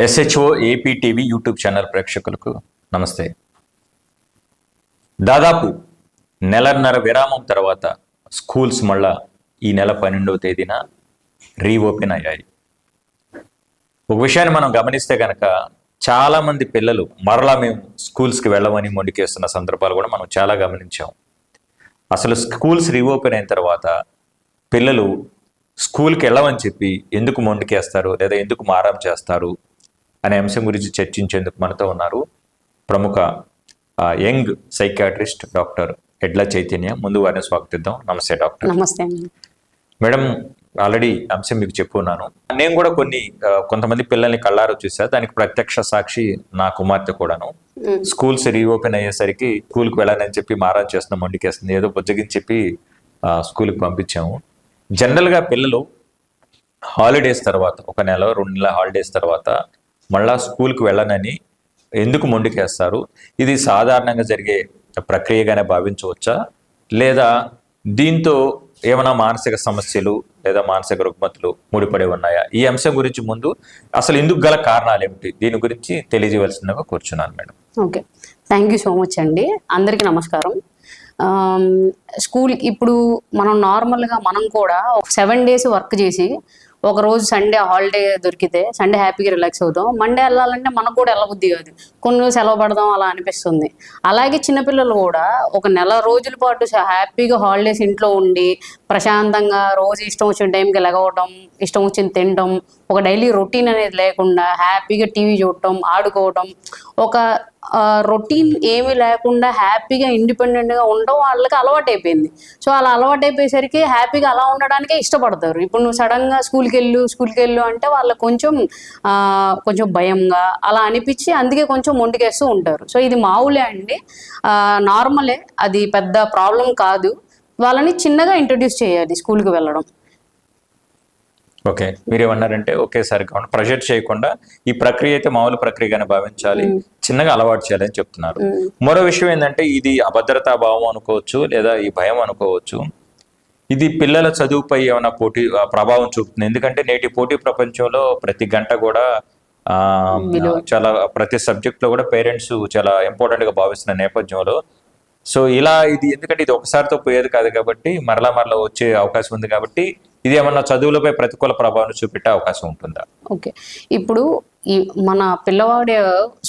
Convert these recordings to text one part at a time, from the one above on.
SHO AP TV YouTube channel ప్రేక్షకులకు నమస్తే. దాదాపు నెలన్నర విరామం తర్వాత స్కూల్స్ మళ్ళా ఈ నెల 12వ తేదీన రీఓపెన్ అయ్యాయి. ఒక విషయాన్ని మనం గమనిస్తే కనుక చాలామంది పిల్లలు మరలా మేము స్కూల్స్కి వెళ్ళమని మొండికేస్తున్న సందర్భాలు కూడా మనం చాలా గమనించాం. అసలు స్కూల్స్ రీఓపెన్ అయిన తర్వాత పిల్లలు స్కూల్కి వెళ్ళమని చెప్పి ఎందుకు మొండికేస్తారు లేదా ఎందుకు మారం చేస్తారు అనే అంశం గురించి చర్చించేందుకు మనతో ఉన్నారు ప్రముఖ యంగ్ సైకియాట్రిస్ట్ డాక్టర్ ఎడ్ల చైతన్య. ముందు వారిని స్వాగతిద్దాం. నమస్తే డాక్టర్. నమస్తే మేడం. ఆల్రెడీ అంశం మీకు చెప్పున్నాను. నేను కూడా కొంతమంది పిల్లల్ని కళ్ళారు చూసా. దానికి ప్రత్యక్ష సాక్షి నా కుమార్తె కూడాను. స్కూల్స్ రీఓపెన్ అయ్యేసరికి స్కూల్కి వెళ్ళాలని చెప్పి మారం చేస్తున్నాం, మొండికేస్తుంది, ఏదో బుజ్జగిని చెప్పి స్కూల్కి పంపించాము. జనరల్గా పిల్లలు హాలిడేస్ తర్వాత, ఒక నెల 2 నెలల హాలిడేస్ తర్వాత మళ్ళా స్కూల్కి వెళ్ళనని ఎందుకు మొండికేస్తారు? ఇది సాధారణంగా జరిగే ప్రక్రియగానే భావించవచ్చా, లేదా దీంతో ఏమైనా మానసిక సమస్యలు లేదా మానసిక రుగ్మతలు ముడిపడి ఉన్నాయా? ఈ అంశం గురించి ముందు అసలు ఎందుకు గల కారణాలు ఏమిటి, దీని గురించి తెలియజేయవలసిందిగా కూర్చున్నాను madam. Okay, thank you so much అండి. అందరికీ నమస్కారం. స్కూల్ ఇప్పుడు మనం కూడా 7 days వర్క్ చేసి ఒక రోజు సండే హాలిడే దొరికితే సండే హ్యాపీగా రిలాక్స్ అవుతాం. మండే వెళ్ళాలంటే మనకు కూడా వెళ్ళబుద్ధి కాదు, కొన్ని రోజులు సెలవు పడదాం అలా అనిపిస్తుంది. అలాగే చిన్నపిల్లలు కూడా ఒక నెల రోజుల పాటు హ్యాపీగా హాలిడేస్ ఇంట్లో ఉండి ప్రశాంతంగా రోజు ఇష్టం వచ్చిన టైంకి లెగవడం, ఇష్టం వచ్చింది తినడం, ఒక డైలీ రొటీన్ అనేది లేకుండా హ్యాపీగా టీవీ చూడటం, ఆడుకోవడం, ఒక రొటీన్ ఏమీ లేకుండా హ్యాపీగా ఇండిపెండెంట్గా ఉండడం వాళ్ళకి అలవాటు అయిపోయింది. సో అలా అలవాటు అయిపోయేసరికి హ్యాపీగా అలా ఉండడానికే ఇష్టపడతారు. ఇప్పుడు నువ్వు సడన్గా స్కూల్కి వెళ్ళు అంటే వాళ్ళకి కొంచెం భయంగా అలా అనిపించి అందుకే కొంచెం మొండికేస్తూ ఉంటారు. సో ఇది మామూలే అండి, నార్మలే, అది పెద్ద ప్రాబ్లం కాదు. వాళ్ళని చిన్నగా ఇంట్రడ్యూస్ చేయాలి స్కూల్కి వెళ్ళడం. ఓకే, మీరేమన్నారంటే ఒకేసారి కాకుండా ప్రెషర్ చేయకుండా ఈ ప్రక్రియ అయితే మామూలు ప్రక్రియగానే భావించాలి, చిన్నగా అలవాటు చేయాలని చెప్తున్నారు. మరో విషయం ఏంటంటే ఇది అభద్రతా భావం అనుకోవచ్చు లేదా ఈ భయం అనుకోవచ్చు. ఇది పిల్లల చదువుపై ఏమైనా ప్రభావం చూపుతుంది. ఎందుకంటే నేటి పోటీ ప్రపంచంలో ప్రతి గంట కూడా చాలా ప్రతి సబ్జెక్ట్ లో కూడా పేరెంట్స్ చాలా ఇంపార్టెంట్ గా భావిస్తున్న నేపథ్యంలో సో ఇది ఎందుకంటే ఇది ఒకసారితో పోయేది కాదు కాబట్టి మరలా వచ్చే అవకాశం ఉంది కాబట్టి ఇది ఏమన్నా చదువులపై ప్రతికూల ప్రభావం చూపెట్టే అవకాశం ఉంటుందా? ఓకే, ఇప్పుడు మన పిల్లవాడు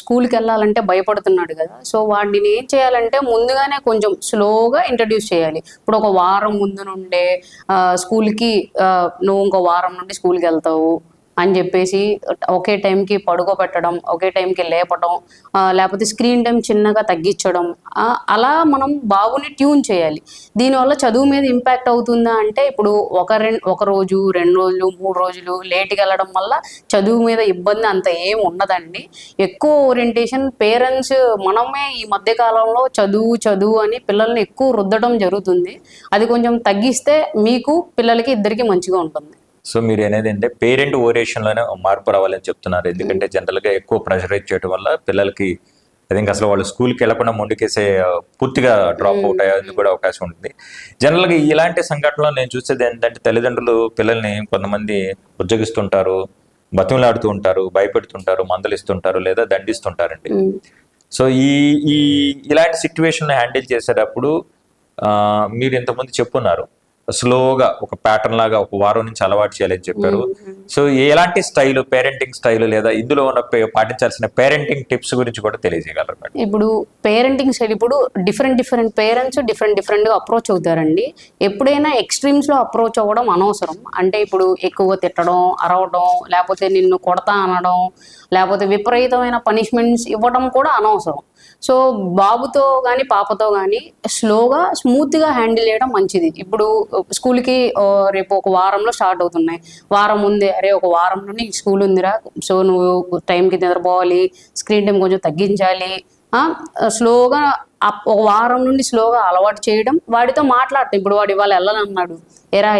స్కూల్కి వెళ్ళాలంటే భయపడుతున్నాడు కదా, సో వాడిని ఏం చేయాలంటే ముందుగానే కొంచెం స్లోగా ఇంట్రడ్యూస్ చేయాలి. ఇప్పుడు ఒక వారం ముందు నుండే స్కూల్కి నువ్వు ఇంకో వారం నుండి స్కూల్కి వెళ్తావు అని చెప్పేసి ఒకే టైంకి పడుకోబెట్టడం, ఒకే టైంకి లేపడం, లేకపోతే స్క్రీన్ టైం చిన్నగా తగ్గించడం, అలా మనం బాబుని ట్యూన్ చేయాలి. దీనివల్ల చదువు మీద ఇంపాక్ట్ అవుతుందా అంటే ఇప్పుడు ఒక రోజు 2 రోజులు 3 రోజులు లేట్కి వెళ్ళడం వల్ల చదువు మీద ఇబ్బంది అంత ఏం ఉండదండి. ఎక్కువ ఓరియంటేషన్ పేరెంట్స్ మనమే ఈ మధ్య కాలంలో చదువు అని పిల్లల్ని ఎక్కువ రుద్దడం జరుగుతుంది. అది కొంచెం తగ్గిస్తే మీకు పిల్లలకి ఇద్దరికి మంచిగా ఉంటుంది. సో మీరు అనేది అంటే పేరెంట్ ఓరియేషన్లోనే మార్పు రావాలని చెప్తున్నారు. ఎందుకంటే జనరల్గా ఎక్కువ ప్రెషరైజ్ చేయడం వల్ల పిల్లలకి అసలు వాళ్ళు స్కూల్కి వెళ్ళకుండా మొండికేసే పూర్తిగా డ్రాప్ అవుట్ అయ్యేందుకు కూడా అవకాశం ఉంటుంది. జనరల్గా ఇలాంటి సంఘటనలో నేను చూసేది ఏంటంటే తల్లిదండ్రులు పిల్లల్ని కొంతమంది ఉద్యోగిస్తుంటారు, బతిమలాడుతూ ఉంటారు, భయపెడుతుంటారు, మందలిస్తుంటారు లేదా దండిస్తుంటారండి. సో ఇలాంటి సిచ్యువేషన్ హ్యాండిల్ చేసేటప్పుడు మీరు ఇంతకుముందు చెప్పున్నారు స్లోగా ఒక ప్యాటర్న్ లాగా ఒక వారం నుంచి అలవాటు చేయాలని చెప్పారు. సో ఎలాంటి స్టైల్, పేరెంటింగ్ స్టైల్ లేదా ఇందులో ఉన్న పాటించాల్సిన పేరెంటింగ్ టిప్స్ గురించి కూడా తెలియజేయగలరు మేడం? ఇప్పుడు పేరెంటింగ్ స్టైల్ ఇప్పుడు డిఫరెంట్ పేరెంట్స్ డిఫరెంట్గా అప్రోచ్ అవుతారండి. ఎప్పుడైనా ఎక్స్ట్రీమ్స్ లో అప్రోచ్ అవ్వడం అనవసరం. అంటే ఇప్పుడు ఎక్కువగా తిట్టడం, అరవడం, లేకపోతే నిన్ను కొడతా అనడం, లేకపోతే విపరీతమైన పనిష్మెంట్స్ ఇవ్వడం కూడా అనవసరం. సో బాబుతో కానీ పాపతో కానీ స్లోగా స్మూత్గా హ్యాండిల్ చేయడం మంచిది. ఇప్పుడు స్కూల్కి రేపు ఒక వారంలో స్టార్ట్ అవుతున్నాయి, వారం ముందే అరే ఒక వారం నుండి స్కూల్ ఉందిరా, సో నువ్వు టైంకి నిద్రపోవాలి, స్క్రీన్ టైం కొంచెం తగ్గించాలి, స్లోగా ఒక వారం నుండి స్లోగా అలవాటు చేయడం, వాడితో మాట్లాడటం. ఇప్పుడు వాడు ఇవాళ వెళ్ళనన్నాడు, ఎరా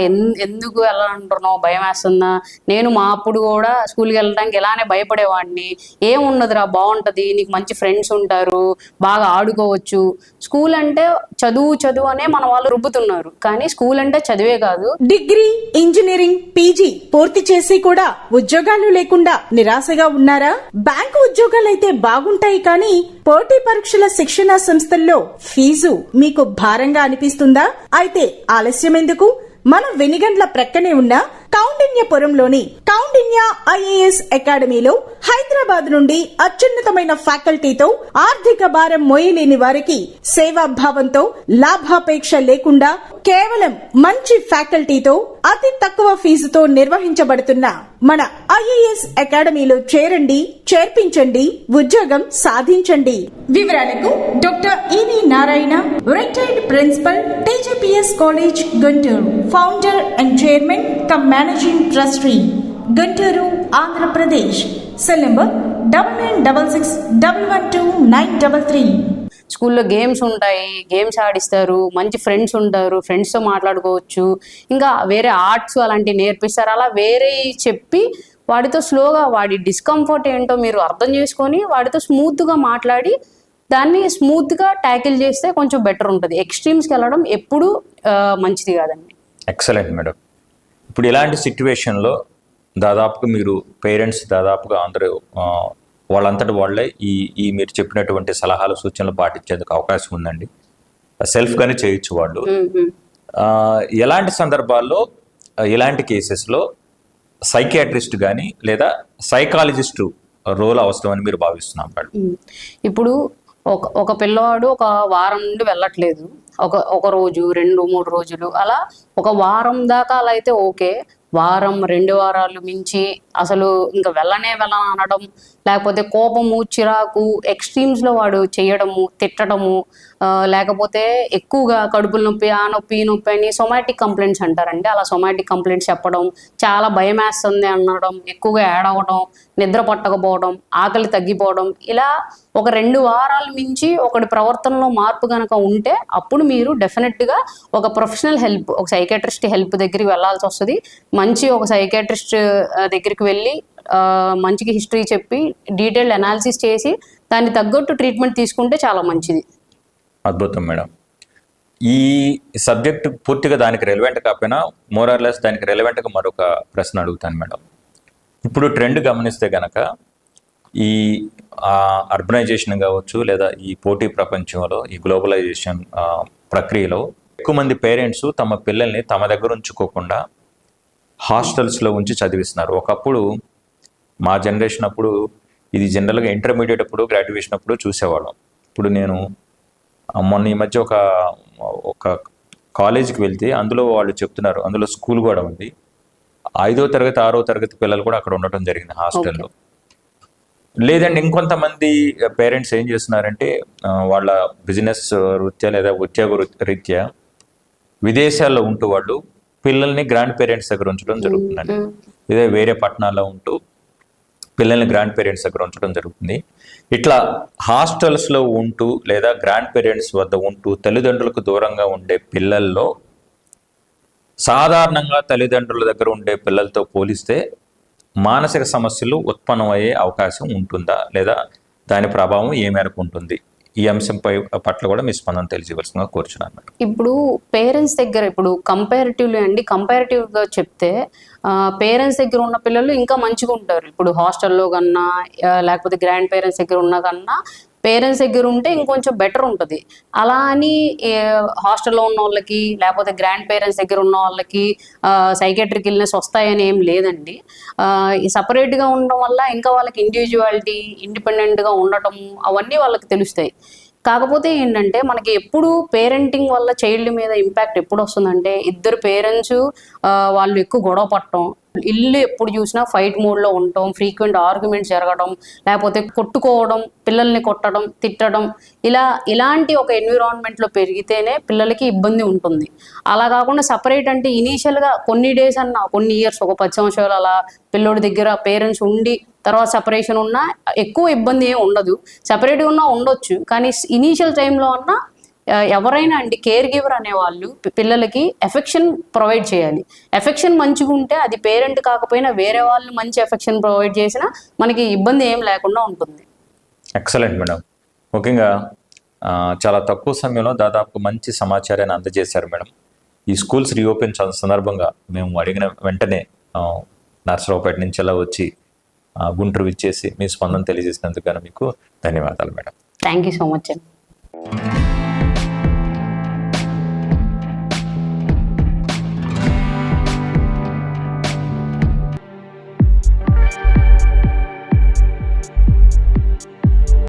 ఎందుకు వెళ్ళాలంటున్నావు, భయం వేస్తుందా? నేను మా అప్పుడు కూడా స్కూల్కి వెళ్ళడానికి ఇలానే భయపడేవాడిని. ఏమున్నదిరా, బాగుంటుంది, నీకు మంచి ఫ్రెండ్స్ ఉంటారు, బాగా ఆడుకోవచ్చు. స్కూల్ అంటే చదువు అనే మన వాళ్ళు రుబ్బుతున్నారు, కానీ స్కూల్ అంటే చదివే కాదు. డిగ్రీ, ఇంజనీరింగ్, పీజీ పూర్తి చేసి కూడా ఉద్యోగాలు లేకుండా నిరాశగా ఉన్నారా? బ్యాంకు ఉద్యోగాలైతే బాగుంటాయి, కానీ పోటీ పరీక్షల శిక్షణ సంస్థల్లో ఫీజు మీకు భారంగా అనిపిస్తుందా? అయితే ఆలస్యం ఎందుకు? మన వెనిగండ్ల ప్రక్కనే ఉన్న కౌండిన్యపురంలోని కౌండిన్య ఐఏఎస్ అకాడమీలో హైదరాబాద్ నుండి అత్యున్నతమైన ఫ్యాకల్టీతో ఆర్థిక భారం మోయలేని వారికి సేవాభావంతో లాభాపేక్ష లేకుండా కేవలం మంచి ఫ్యాకల్టీతో అతి తక్కువ ఫీజుతో నిర్వహించబడుతున్న మన ఐఏఎస్ అకాడమీలో చేరండి, చేర్పించండి, ఉద్యోగం సాధించండి. వివరాలకు doctor EV Narayana, retired principal, TGPS college, Guntur, founder and chairman cum managing trustee, Guntur, Andhra Pradesh. Cell number 9966112933. స్కూల్లో గేమ్స్ ఉంటాయి, గేమ్స్ ఆడిస్తారు, మంచి ఫ్రెండ్స్ ఉంటారు, ఫ్రెండ్స్తో మాట్లాడుకోవచ్చు, ఇంకా వేరే ఆర్ట్స్ అలాంటివి నేర్పిస్తారు. అలా వేరే చెప్పి వాడితో స్లోగా వాడి డిస్కంఫర్ట్ ఏంటో మీరు అర్థం చేసుకొని వాడితో స్మూత్గా మాట్లాడి దాన్ని స్మూత్గా ట్యాకిల్ చేస్తే కొంచెం బెటర్ ఉంటుంది. ఎక్స్ట్రీమ్స్కి వెళ్ళడం ఎప్పుడూ మంచిది కాదండి. Excellent madam. ఇప్పుడు ఇలాంటి సిట్యువేషన్లో దాదాపుగా మీరు పేరెంట్స్ దాదాపుగా అందరూ వాళ్ళంతటి వాళ్ళే ఈ మీరు చెప్పినటువంటి సలహాలు సూచనలు పాటించేందుకు అవకాశం ఉందండి. సెల్ఫ్గానే చేయొచ్చు వాళ్ళు. ఎలాంటి సందర్భాల్లో ఇలాంటి కేసెస్లో సైకియాట్రిస్ట్ కానీ లేదా సైకాలజిస్టు రోల్ అవసరం అని మీరు భావిస్తున్నాం మేడం? ఇప్పుడు ఒక పిల్లవాడు ఒక వారం నుండి వెళ్ళట్లేదు, ఒక రోజు 2-3 రోజులు, అలా ఒక వారం దాకా అలా అయితే ఓకే. వారం 2 వారాలు మించి అసలు ఇంకా వెళ్ళనడం, లేకపోతే కోపము, చిరాకు, ఎక్స్ట్రీమ్స్లో వాడు చేయడము, తిట్టడము, లేకపోతే ఎక్కువగా కడుపుల నొప్పి, ఆ నొప్పి, ఈ నొప్పి అని సొమాటిక్ కంప్లైంట్స్ అంటారండి. అలా సొమాటిక్ కంప్లైంట్స్ చెప్పడం, చాలా భయం వేస్తుంది అనడం, ఎక్కువగా ఏడవడం, నిద్ర పట్టకపోవడం, ఆకలి తగ్గిపోవడం, ఇలా ఒక 2 వారాలు మించి ఒకటి ప్రవర్తనలో మార్పు కనుక ఉంటే అప్పుడు మీరు డెఫినెట్గా ఒక ప్రొఫెషనల్ హెల్ప్, ఒక సైకాట్రిస్ట్ హెల్ప్ దగ్గరికి వెళ్ళాల్సి వస్తుంది. మంచి ఒక సైకాట్రిస్ట్ దగ్గరికి వెళ్ళి మంచిగా హిస్టరీ చెప్పి డీటెయిల్డ్ అనాలిసిస్ చేసి దాన్ని తగ్గట్టు ట్రీట్మెంట్ తీసుకుంటే చాలా మంచిది. అద్భుతం మేడం. ఈ సబ్జెక్ట్ పూర్తిగా దానికి రెలవెంట్ కాకపోయినా మోరార్లెస్ దానికి రెలవెంట్గా మరొక ప్రశ్న అడుగుతాను మేడం. ఇప్పుడు ట్రెండ్ గమనిస్తే గనక ఈ అర్బనైజేషన్ కావచ్చు లేదా ఈ పోటీ ప్రపంచంలో ఈ గ్లోబలైజేషన్ ప్రక్రియలో ఎక్కువ మంది పేరెంట్స్ తమ పిల్లల్ని తమ దగ్గర ఉంచుకోకుండా హాస్టల్స్లో ఉంచి చదివిస్తున్నారు. ఒకప్పుడు మా జనరేషన్ అప్పుడు ఇది జనరల్గా ఇంటర్మీడియట్ అప్పుడు, గ్రాడ్యుయేషన్ అప్పుడు చూసేవాళ్ళం. ఇప్పుడు నేను మొన్న ఈ మధ్య ఒక కాలేజీకి వెళ్తే అందులో వాళ్ళు చెప్తున్నారు, అందులో స్కూల్ కూడా ఉంది, 5వ తరగతి 6వ తరగతి పిల్లలు కూడా అక్కడ ఉండటం జరిగింది హాస్టల్లో. లేదండి ఇంకొంతమంది పేరెంట్స్ ఏం చేస్తున్నారంటే వాళ్ళ బిజినెస్ రీత్యా లేదా ఉద్యోగ రీత్యా విదేశాల్లో ఉంటూ వాళ్ళు పిల్లల్ని గ్రాండ్ పేరెంట్స్ దగ్గర ఉంచడం జరుగుతుందండి. ఇదే వేరే పట్టణాల్లో ఉంటూ పిల్లల్ని గ్రాండ్ పేరెంట్స్ దగ్గర ఉంచడం జరుగుతుంది. ఇట్లా హాస్టల్స్లో ఉంటూ లేదా గ్రాండ్ పేరెంట్స్ వద్ద ఉంటూ తల్లిదండ్రులకు దూరంగా ఉండే పిల్లల్లో సాధారణంగా తల్లిదండ్రుల దగ్గర ఉండే పిల్లలతో పోలిస్తే మానసిక సమస్యలు ఉత్పన్నమయ్యే అవకాశం ఉంటుందా లేదా దాని ప్రభావం ఏ మేరకు ఉంటుంది? ఈ అంశంపై పట్ల కూడా మీ స్పందన తెలియవలసిందిగా కోరుచున్నాను. ఇప్పుడు పేరెంట్స్ దగ్గర ఇప్పుడు కంపారిటివ్గా చెప్తే పేరెంట్స్ దగ్గర ఉన్న పిల్లలు ఇంకా మంచిగా ఉంటారు. ఇప్పుడు హాస్టల్లో కన్నా లేకపోతే గ్రాండ్ పేరెంట్స్ దగ్గర ఉన్న కన్నా పేరెంట్స్ దగ్గర ఉంటే ఇంకొంచెం బెటర్ ఉంటుంది. అలా అని హాస్టల్లో ఉన్న వాళ్ళకి లేకపోతే గ్రాండ్ పేరెంట్స్ దగ్గర ఉన్న వాళ్ళకి సైకాట్రిక్ ఇల్నెస్ వస్తాయని ఏం లేదండి. సపరేట్గా ఉండడం వల్ల ఇంకా వాళ్ళకి ఇండివిజువాలిటీ, ఇండిపెండెంట్గా ఉండటం అవన్నీ వాళ్ళకి తెలుస్తాయి. కాకపోతే ఏంటంటే మనకి ఎప్పుడు పేరెంటింగ్ వల్ల చైల్డ్ మీద ఇంపాక్ట్ ఎప్పుడు వస్తుందంటే ఇద్దరు పేరెంట్స్ వాళ్ళు ఎక్కువ గొడవ పడటం, ఇల్లు ఎప్పుడు చూసినా ఫైట్ మోడ్లో ఉండటం, ఫ్రీక్వెంట్ ఆర్గ్యుమెంట్స్ జరగడం, లేకపోతే కొట్టుకోవడం, పిల్లల్ని కొట్టడం, తిట్టడం, ఇలాంటి ఒక ఎన్విరాన్మెంట్లో పెరిగితేనే పిల్లలకి ఇబ్బంది ఉంటుంది. అలా కాకుండా సపరేట్ అంటే ఇనీషియల్గా కొన్ని డేస్ అన్న, కొన్ని ఇయర్స్, ఒక 10 సంవత్సరాలు అలా పిల్లోడి దగ్గర పేరెంట్స్ ఉండి తర్వాత సపరేషన్ ఉన్నా ఎక్కువ ఇబ్బంది ఏమి ఉండదు. సపరేట్గా ఉన్నా ఉండొచ్చు, కానీ ఇనీషియల్ టైంలో అన్నా ఎవరైనా అండి కేర్ గివర్ అనేవాళ్ళు పిల్లలకి ఎఫెక్షన్ ప్రొవైడ్ చేయాలి. ఎఫెక్షన్ మంచిగా ఉంటే అది పేరెంట్ కాకపోయినా వేరే వాళ్ళు మంచి ఎఫెక్షన్ ప్రొవైడ్ చేసినా మనకి ఇబ్బంది ఏం లేకుండా ఉంటుంది. Excellent madam. ముఖ్యంగా చాలా తక్కువ సమయంలో దాదాపు మంచి సమాచారాన్ని అందజేశారు మేడం. ఈ స్కూల్స్ రీఓపెన్ సందర్భంగా మేము అడిగిన వెంటనే నర్సరావుపేట నుంచి అలా వచ్చి గుంటూరు ఇచ్చేసి మీ స్పందన తెలియజేసినందుకు మీకు ధన్యవాదాలు madam. Thank you so much అండి.